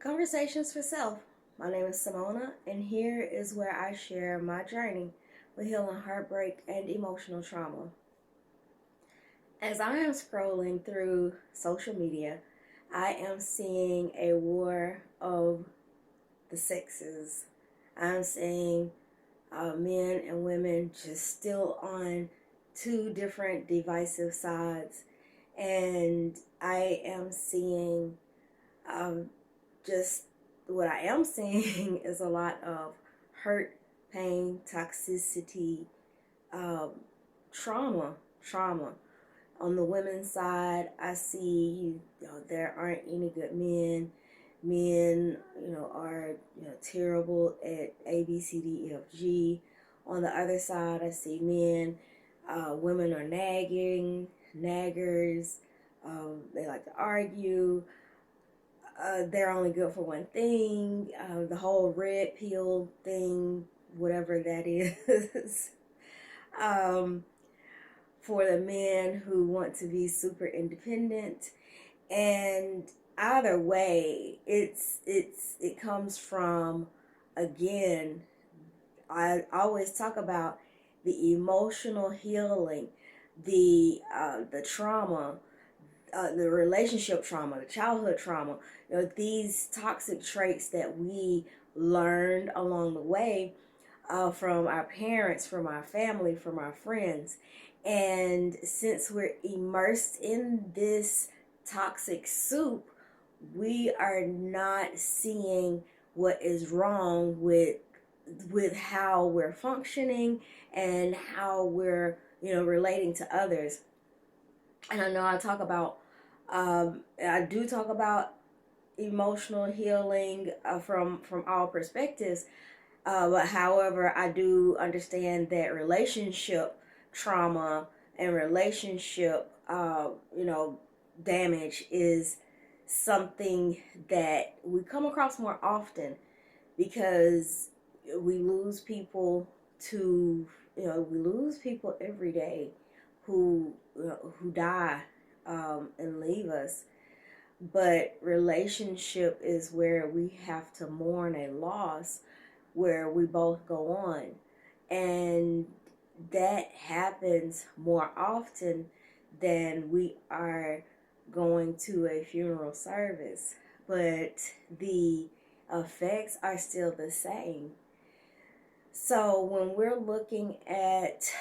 Conversations for Self. My name is Simona, and here is where I share my journey with healing heartbreak and emotional trauma. As I am scrolling through social media, I am seeing a war of the sexes. I'm seeing men and women just still on two different divisive sides, and I am seeing um, just what I am seeing is a lot of hurt, pain, toxicity, um, trauma. On the women's side, I see there aren't any good men. Men, are terrible at A, B, C, D, E, F, G. On the other side, I see men. Women are naggers. They like to argue. They're only good for one thing. The whole red pill thing, whatever that is. um, for the men who want to be super independent, and either way, it comes from, again, I always talk about the emotional healing, the trauma, the relationship trauma, the childhood trauma, these toxic traits that we learned along the way from our parents, from our family, from our friends. And since we're immersed in this toxic soup, we are not seeing what is wrong with how we're functioning and how we're relating to others. And I know I do talk about emotional healing from all perspectives. But however, I do understand that relationship trauma and relationship, damage is something that we come across more often because we lose people to, we lose people every day who die and leave us. But relationship is where we have to mourn a loss, where we both go on. And that happens more often than we are going to a funeral service. But the effects are still the same. So when we're looking at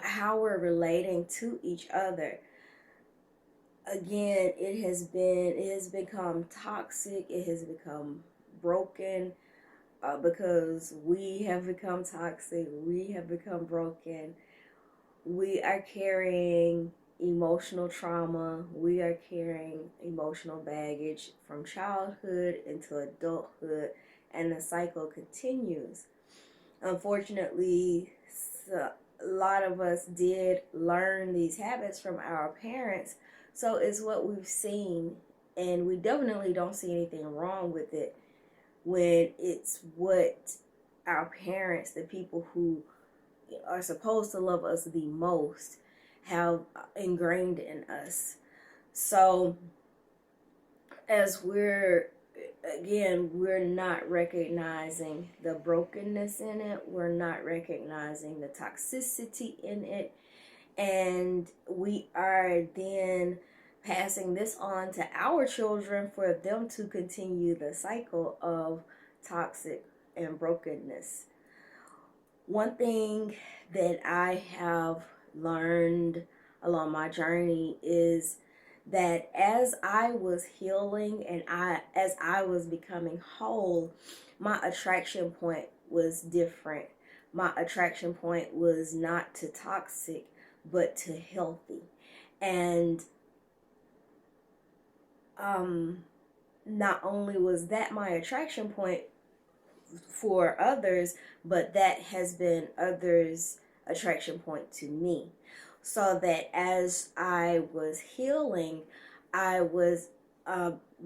how we're relating to each other, again, it has become toxic. It has become broken because we have become toxic. We have become broken. We are carrying emotional trauma. We are carrying emotional baggage from childhood into adulthood, and the cycle continues. Unfortunately, a lot of us did learn these habits from our parents, so it's what we've seen, and we definitely don't see anything wrong with it when it's what our parents, the people who are supposed to love us the most, have ingrained in us. So as we're not recognizing the brokenness in it, we're not recognizing the toxicity in it, and we are then passing this on to our children for them to continue the cycle of toxic and brokenness. One thing that I have learned along my journey is that as I was healing and as I was becoming whole, my attraction point was different. My attraction point was not to toxic, but to healthy. And not only was that my attraction point for others, but that has been others' attraction point to me. So that as I was healing, I was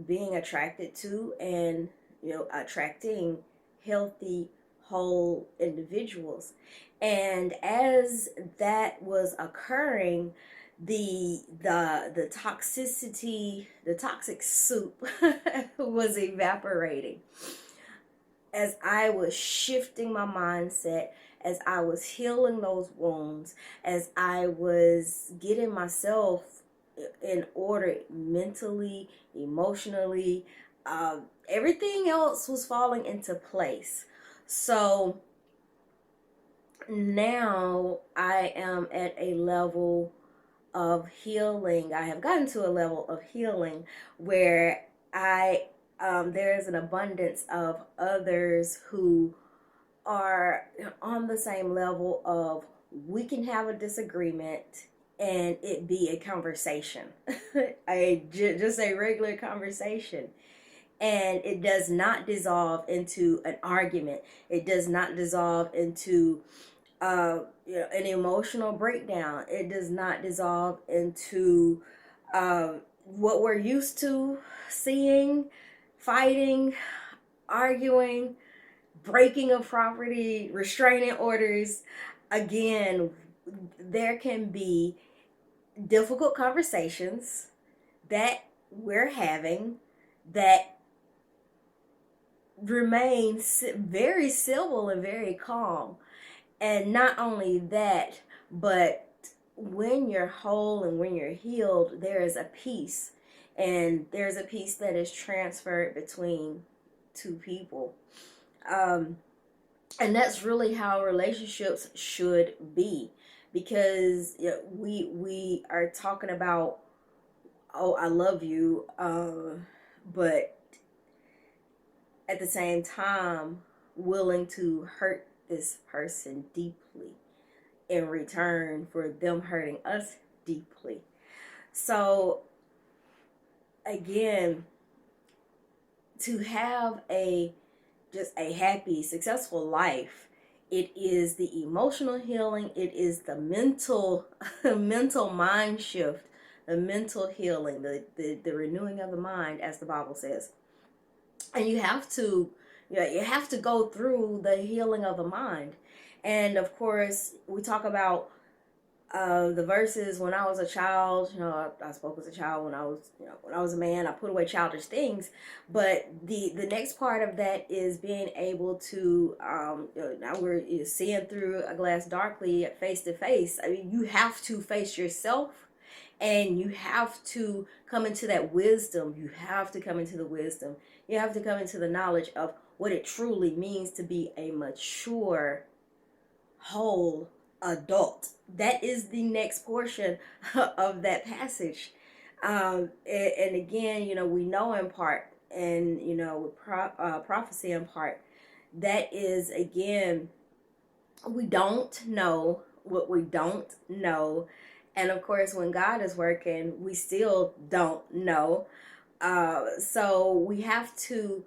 being attracted to and attracting healthy, whole individuals. And as that was occurring, the toxicity, the toxic soup was evaporating as I was shifting my mindset, as I was healing those wounds, as I was getting myself in order mentally, emotionally. Everything else was falling into place. So now I am at a level of healing. I have gotten to a level of healing where there is an abundance of others who are on the same level of, we can have a disagreement and it be a conversation, just a regular conversation. And it does not dissolve into an argument. It does not dissolve into an emotional breakdown. It does not dissolve into what we're used to seeing: fighting, arguing, breaking of property, restraining orders. Again, there can be difficult conversations that we're having that remain very civil and very calm. And not only that, but when you're whole and when you're healed, there is a peace. And there's a peace that is transferred between two people. And that's really how relationships should be. Because we are talking about, oh, I love you, but at the same time willing to hurt this person deeply in return for them hurting us deeply. So again, to have just a happy, successful life, it is the emotional healing, it is the mental mind shift, the mental healing, the renewing of the mind, as the Bible says. And you have to go through the healing of the mind. And of course, we talk about the verses. When I was a child, I spoke as a child. When I was a man, I put away childish things. But the next part of that is being able to, now we're seeing through a glass darkly, face to face. I mean, you have to face yourself. And you have to come into that wisdom. You have to come into the wisdom. You have to come into the knowledge of what it truly means to be a mature, whole adult. That is the next portion of that passage. And again, we know in part, and with prophecy in part. That is, again, we don't know what we don't know. And of course, when God is working, we still don't know. So we have to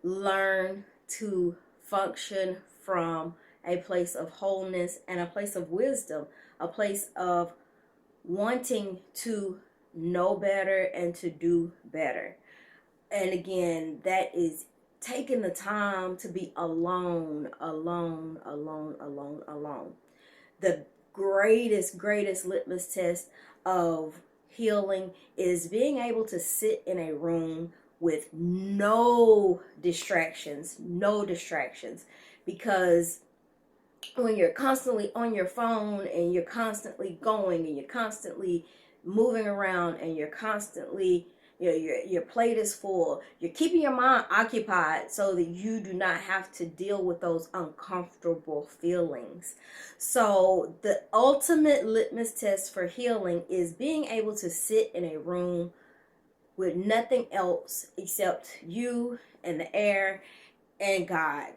learn to function from a place of wholeness and a place of wisdom, a place of wanting to know better and to do better. And again, that is taking the time to be alone. The greatest litmus test of healing is being able to sit in a room with no distractions, because when you're constantly on your phone and you're constantly going and you're constantly moving around and you're constantly, your plate is full, you're keeping your mind occupied so that you do not have to deal with those uncomfortable feelings. So the ultimate litmus test for healing is being able to sit in a room with nothing else except you and the air and God.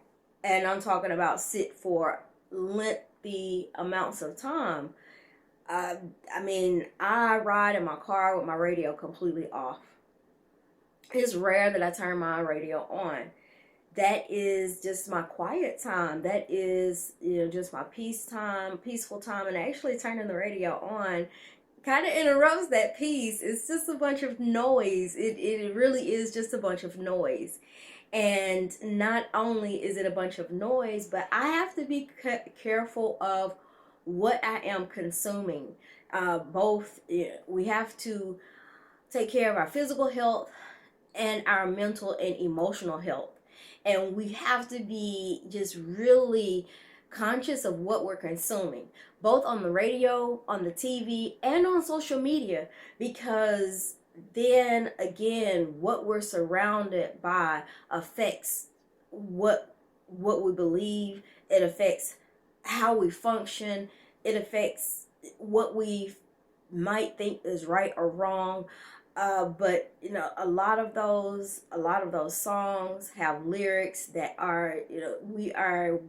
And I'm talking about sit for lengthy amounts of time. I ride in my car with my radio completely off. It's rare that I turn my radio on. That is just my quiet time. That is, just my peaceful time. And actually turning the radio on kind of interrupts that peace. It's just a bunch of noise. It really is just a bunch of noise. And not only is it a bunch of noise, but I have to be careful of what I am consuming. Both, we have to take care of our physical health and our mental and emotional health. And we have to be just really conscious of what we're consuming, both on the radio, on the TV, and on social media, because then again, what we're surrounded by affects what we believe. It affects how we function. It affects what we might think is right or wrong. But a lot of those songs have lyrics that are, we are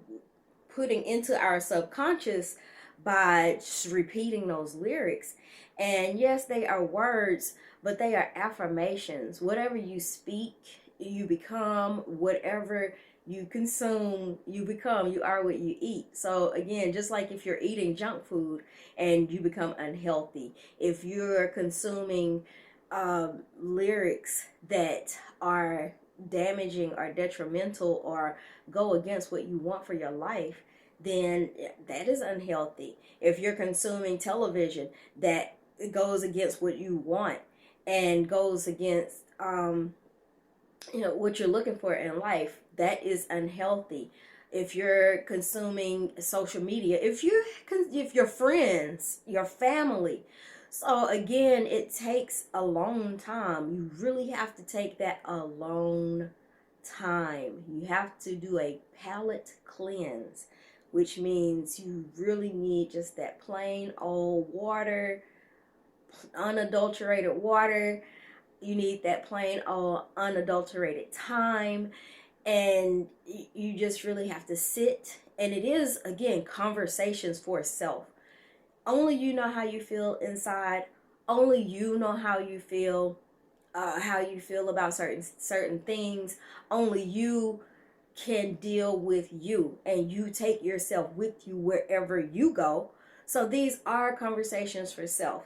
putting into our subconscious by just repeating those lyrics. And yes, they are words, but they are affirmations. Whatever you speak, you become. Whatever you consume, you become. You are what you eat. So again, just like if you're eating junk food and you become unhealthy, if you're consuming lyrics that are damaging or detrimental or go against what you want for your life, then that is unhealthy. If you're consuming television that goes against what you want and goes against what you're looking for in life, that is unhealthy. If you're consuming social media, if your friends, your family. So again, it takes a long time. You really have to take that alone time. You have to do a palate cleanse, which means you really need just that plain old water, unadulterated water. You need that plain old unadulterated time, and you just really have to sit. And it is, again, conversations for self. Only you know how you feel inside. Only you know how you feel about certain things. Only you can deal with you, and you take yourself with you wherever you go. So these are conversations for self.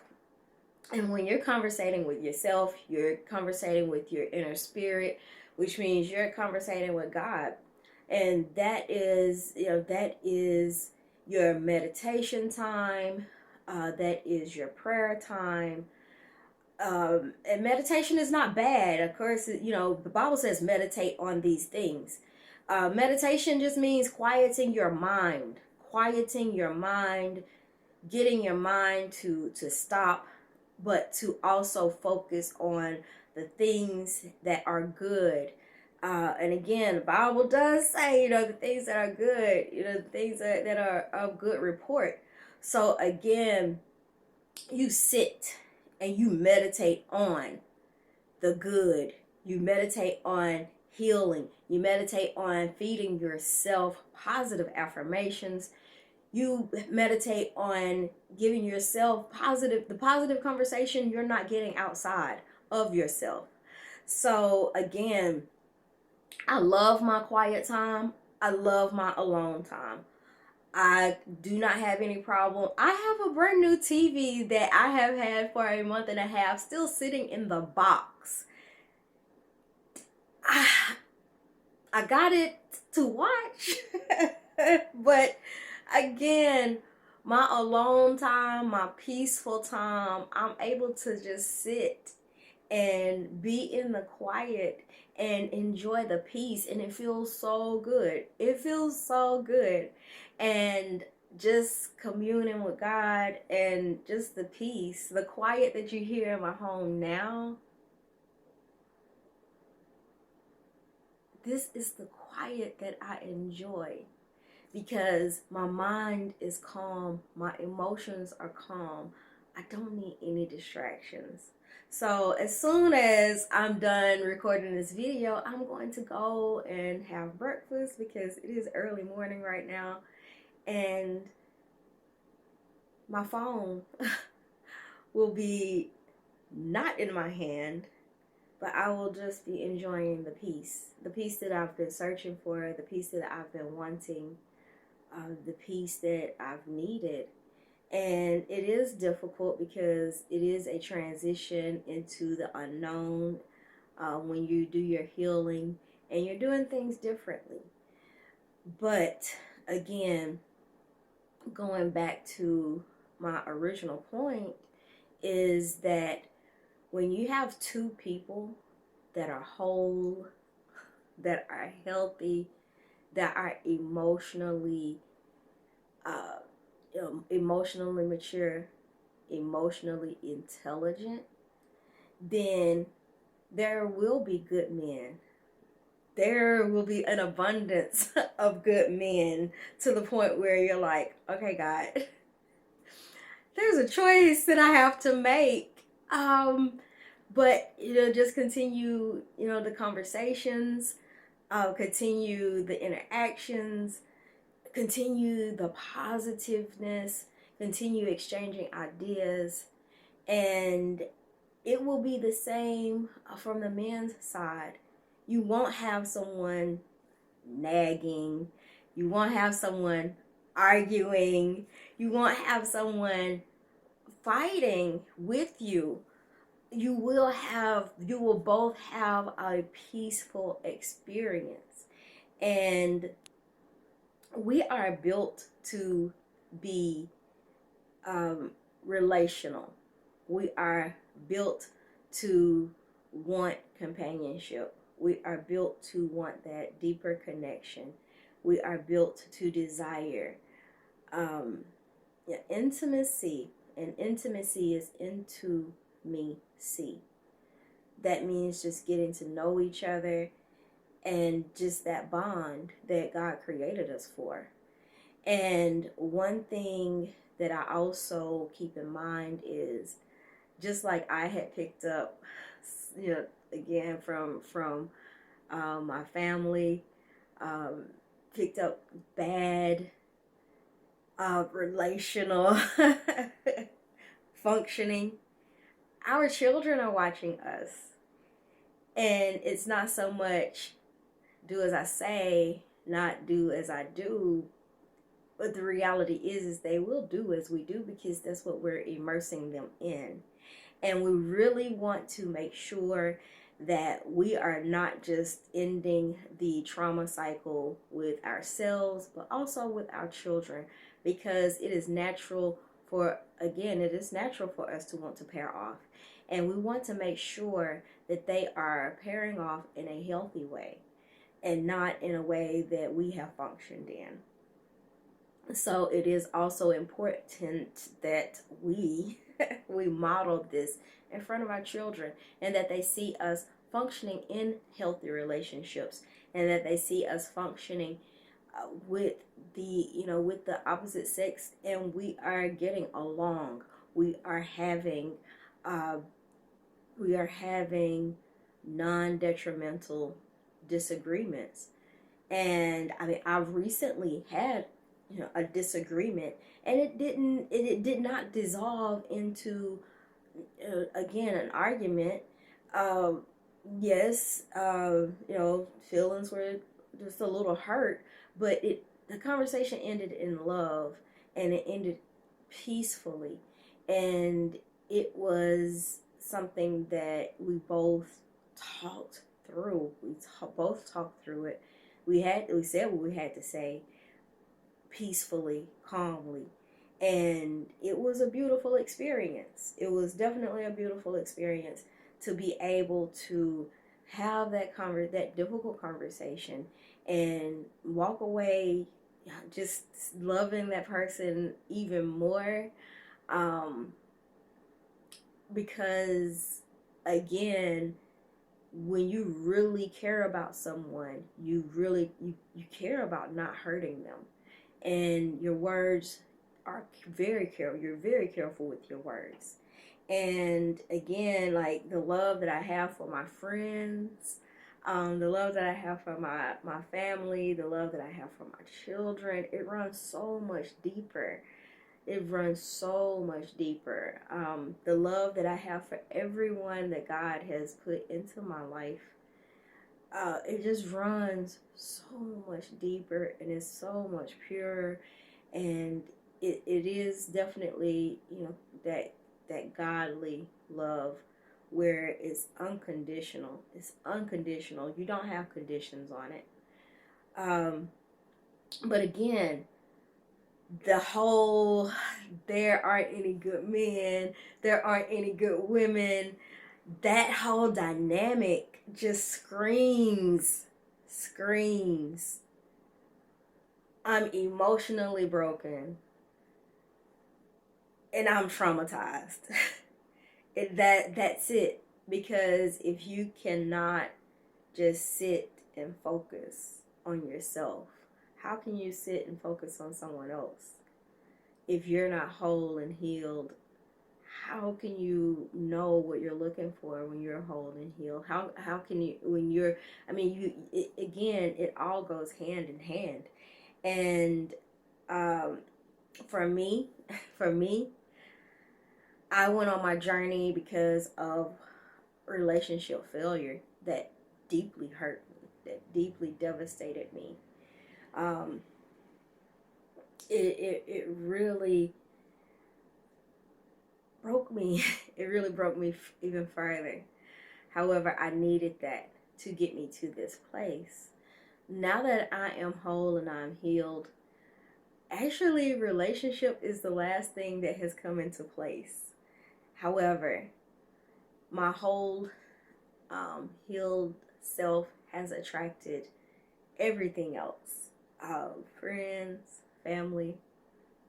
And when you're conversating with yourself, you're conversating with your inner spirit, which means you're conversating with God. And that is your meditation time. That is your prayer time. And meditation is not bad. Of course, the Bible says meditate on these things. Meditation just means quieting your mind, getting your mind to stop, but to also focus on the things that are good. And again, the Bible does say, the things that are good, the things that are of good report. So again, you sit and you meditate on the good. You meditate on healing. You meditate on feeding yourself positive affirmations. You meditate on giving yourself the positive conversation you're not getting outside of yourself. So again, I love my quiet time. I love my alone time. I do not have any problem. I have a brand new TV that I have had for a month and a half, still sitting in the box. I got it to watch. But again, my alone time, my peaceful time, I'm able to just sit and be in the quiet and enjoy the peace, and it feels so good. It feels so good. And just communing with God and just the peace, the quiet that you hear in my home now. This is the quiet that I enjoy, because my mind is calm, my emotions are calm. I don't need any distractions. So as soon as I'm done recording this video, I'm going to go and have breakfast, because it is early morning right now, and my phone will be not in my hand, but I will just be enjoying the peace that I've been searching for, the peace that I've been wanting, the peace that I've needed. And it is difficult because it is a transition into the unknown when you do your healing and you're doing things differently. But again, going back to my original point is that when you have two people that are whole, that are healthy, that are uh, emotionally mature, emotionally intelligent, then there will be good men. There will be an abundance of good men to the point where you're like, okay, God, there's a choice that I have to make. But just continue, the conversations, continue the interactions, continue the positiveness, continue exchanging ideas, and it will be the same from the men's side. You won't have someone nagging, you won't have someone arguing, you won't have someone fighting with you. You will both have a peaceful experience. And we are built to be relational. We are built to want companionship. We are built to want that deeper connection. We are built to desire intimacy. And intimacy is into me see. That means just getting to know each other and just that bond that God created us for. And one thing that I also keep in mind is, just like I had picked up, again from my family, picked up bad relational functioning. Our children are watching us, and it's not so much do as I say, not do as I do. But the reality is they will do as we do, because that's what we're immersing them in. And we really want to make sure that we are not just ending the trauma cycle with ourselves, but also with our children, because it is natural for us to want to pair off. And we want to make sure that they are pairing off in a healthy way and not in a way that we have functioned in. So it is also important that we model this in front of our children, and that they see us functioning in healthy relationships, and that they see us functioning with the opposite sex, and we are getting along. We are having non-detrimental disagreements. And I mean, I've recently had a disagreement, and it did not dissolve into again an argument. Yes, feelings were just a little hurt, but the conversation ended in love, and it ended peacefully, and it was something that we both talked through. Both talked through it. We said what we had to say peacefully, calmly, and it was a beautiful experience. It was definitely a beautiful experience to be able to have that difficult conversation and walk away just loving that person even more, because again, when you really care about someone, you care about not hurting them, and your words are very careful. You're very careful with your words. And again, like the love that I have for my friends, the love that I have for my family, the love that I have for my children, it runs so much deeper. It runs so much deeper. The love that I have for everyone that God has put into my life, it just runs so much deeper, and it's so much purer, and it is definitely that godly love where it's unconditional. It's unconditional. You don't have conditions on it. But again, the whole there aren't any good men, there aren't any good women, that whole dynamic just screams I'm emotionally broken and I'm traumatized. That's it. Because if you cannot just sit and focus on yourself, how can you sit and focus on someone else? If you're not whole and healed, how can you know what you're looking for when you're whole and healed? How can you, when you're, I mean, again, it all goes hand in hand. And for me, for me, I went on my journey because of relationship failure that deeply hurt me, that deeply devastated me. Um, it really broke me. It really broke me even further. However, I needed that to get me to this place. Now that I am whole and I'm healed, actually, relationship is the last thing that has come into place. However, my whole healed self has attracted everything else. Friends, family,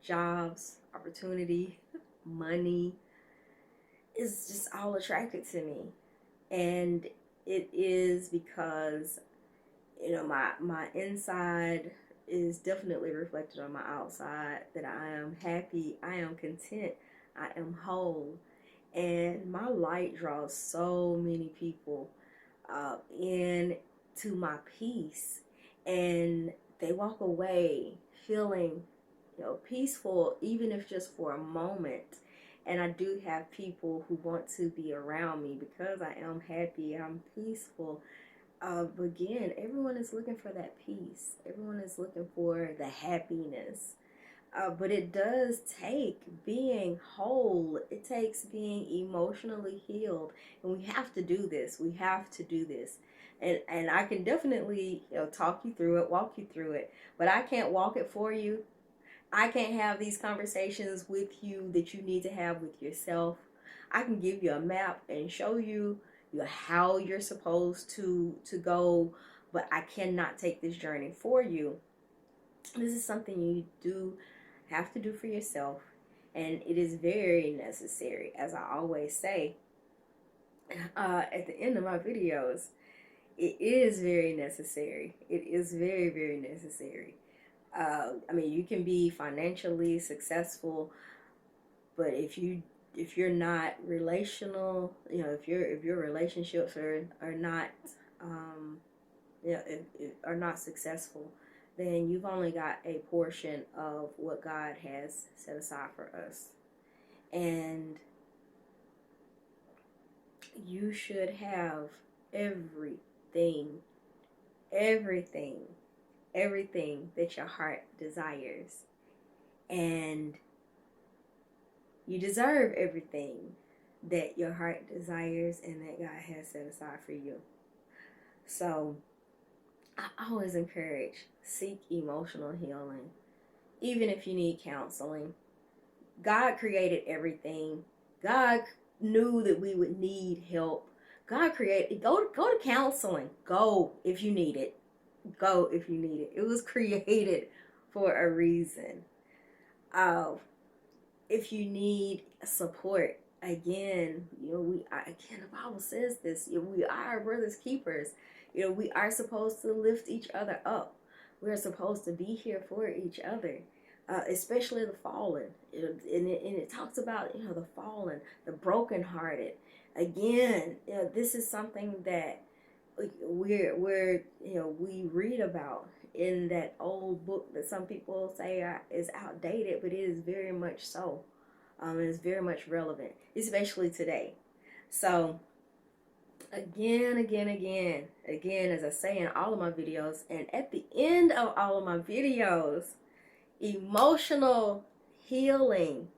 jobs, opportunity, money. It's just all attracted to me. And it is because, my inside is definitely reflected on my outside, that I am happy, I am content, I am whole. And my light draws so many people into my peace, and they walk away feeling, peaceful, even if just for a moment. And I do have people who want to be around me because I am happy, I'm peaceful. But again, everyone is looking for that peace. Everyone is looking for the happiness. But it does take being whole. It takes being emotionally healed. And we have to do this. We have to do this. And I can definitely, talk you through it, walk you through it. But I can't walk it for you. I can't have these conversations with you that you need to have with yourself. I can give you a map and show you, how you're supposed to go, but I cannot take this journey for you. This is something you do have to do for yourself, and it is very necessary, as I always say at the end of my videos. It is very necessary. It is very, very necessary. I mean, you can be financially successful, but if you're not relational, if your relationships are not are not successful, then you've only got a portion of what God has set aside for us. And you should have everything, everything, everything that your heart desires. And you deserve everything that your heart desires and that God has set aside for you. So I always encourage, seek emotional healing, even if you need counseling. God created everything. God knew that we would need help. God created, go to counseling. Go if you need it. Go if you need it. It was created for a reason. If you need support, again, the Bible says this. We are our brother's keepers. We are supposed to lift each other up. We're supposed to be here for each other, especially the fallen. And it talks about the fallen, the brokenhearted. Again, this is something that we read about in that old book that some people say is outdated, but it is very much so. It is very much relevant, especially today. So again, as I say in all of my videos, and at the end of all of my videos, emotional healing,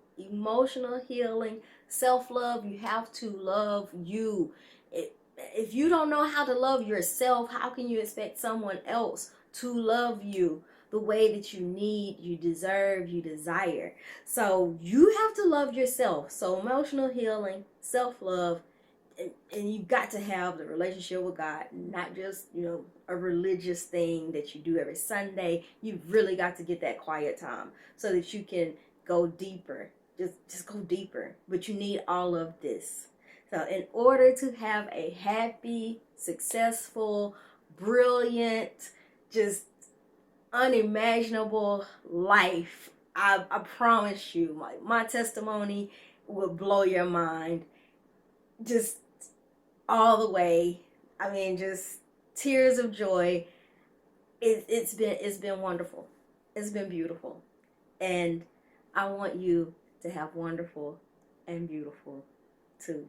self-love. You have to love you. If you don't know how to love yourself, how can you expect someone else to love you? the way that you need, you deserve, you desire. So you have to love yourself. So emotional healing, self-love, and you got to have the relationship with God, not just, a religious thing that you do every Sunday. You've really got to get that quiet time so that you can go deeper. Just go deeper. But you need all of this. So in order to have a happy, successful, brilliant, just unimaginable life, I promise you, my testimony will blow your mind. Just all the way. I mean, just tears of joy. It's been wonderful. It's been beautiful, and I want you to have wonderful and beautiful too.